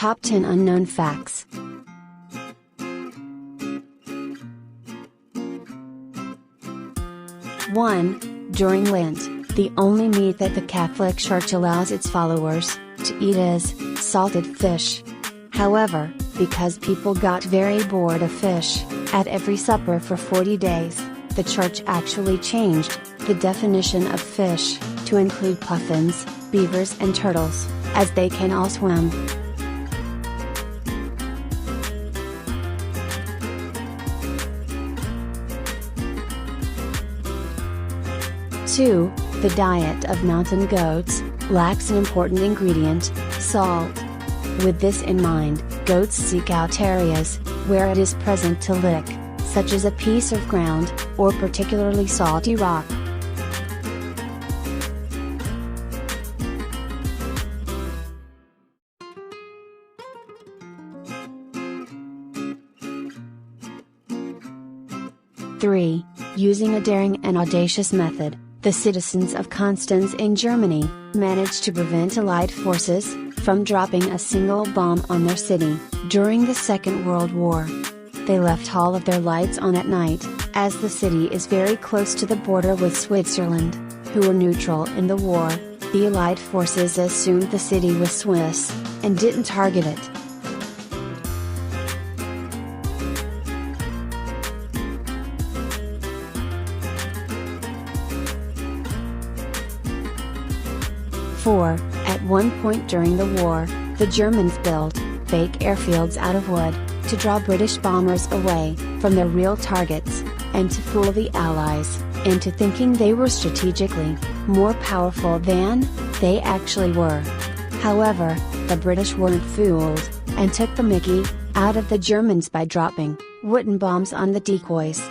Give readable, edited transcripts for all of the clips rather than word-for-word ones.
Top 10 Unknown Facts. During Lent, the only meat that the Catholic Church allows its followers to eat is salted fish. However, because people got very bored of fish at every supper for 40 days, the Church actually changed the definition of fish to include puffins, beavers and turtles, as they can all swim. 2. The diet of mountain goats lacks an important ingredient, salt. With this in mind, goats seek out areas where it is present to lick, such as a piece of ground, or particularly salty rock. Three. Using a daring and audacious method, the citizens of Constance in Germany managed to prevent Allied forces from dropping a single bomb on their city during the Second World War. They left all of their lights on at night, as the city is very close to the border with Switzerland, who were neutral in the war. The Allied forces assumed the city was Swiss, and didn't target it. Four. At one point during the war, the Germans built fake airfields out of wood to draw British bombers away from their real targets, and to fool the Allies into thinking they were strategically more powerful than they actually were. However, the British weren't fooled, and took the mickey out of the Germans by dropping wooden bombs on the decoys.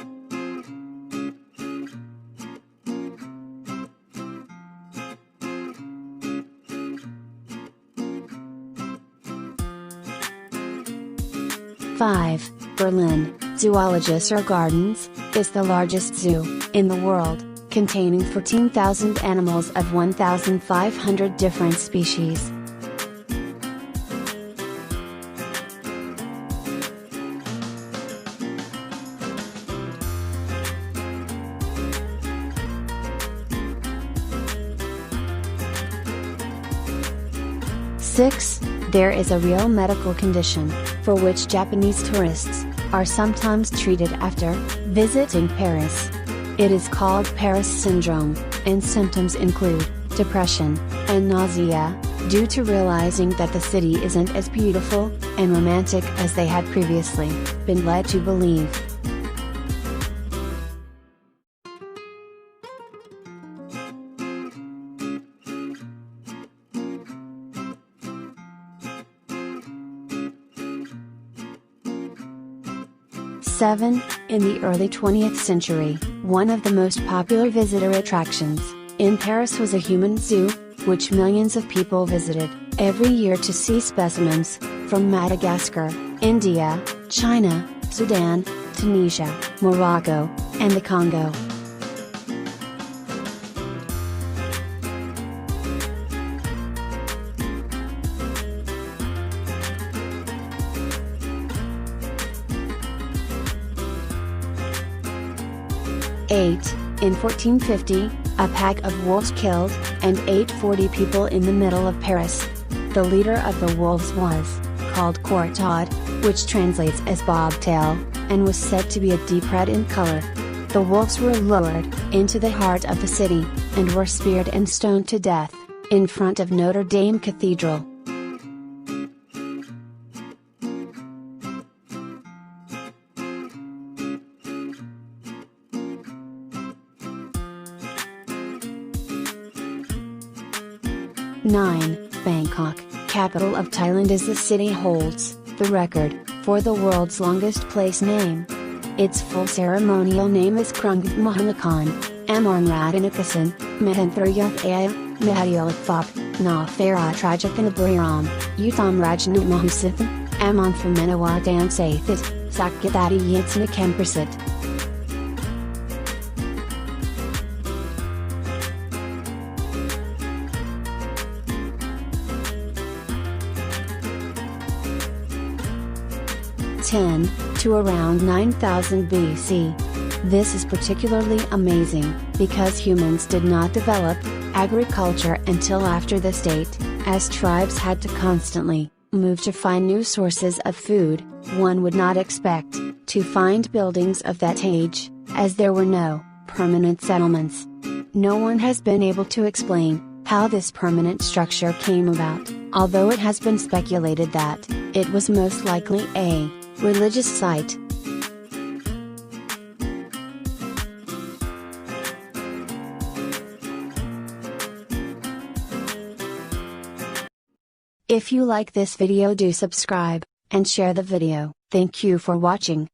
Five. Berlin Zoologischer Gardens is the largest zoo in the world, containing 14,000 animals of 1,500 different species. Six. There is a real medical condition, for which Japanese tourists are sometimes treated after visiting Paris. It is called Paris syndrome, and symptoms include depression and nausea, due to realizing that the city isn't as beautiful and romantic as they had previously been led to believe. Seven. In the early 20th century, one of the most popular visitor attractions in Paris was a human zoo, which millions of people visited every year to see specimens from Madagascar, India, China, Sudan, Tunisia, Morocco, and the Congo. Eight. In 1450, a pack of wolves killed and ate 40 people in the middle of Paris. The leader of the wolves was called Courtauld, which translates as bobtail, and was said to be a deep red in color. The wolves were lured into the heart of the city, and were speared and stoned to death in front of Notre Dame Cathedral. 9. Bangkok, capital of Thailand, as the city holds the record for the world's longest place name. Its full ceremonial name is Krungth Mahanakan, Amarnradinakasan, Mahantharyathaya, Mahadialakfak, Na Farah Trajakanabriram, Utham Rajnu Mahusithan, Amon Femenawadan Sathit, Sakyatati Yitsna Kemprasit. 10 to around 9000 BC. This is particularly amazing, because humans did not develop agriculture until after this date, as tribes had to constantly move to find new sources of food. One would not expect to find buildings of that age, as there were no permanent settlements. No one has been able to explain how this permanent structure came about, although it has been speculated that it was most likely a religious site. If you like this video, do subscribe and share the video. Thank you for watching.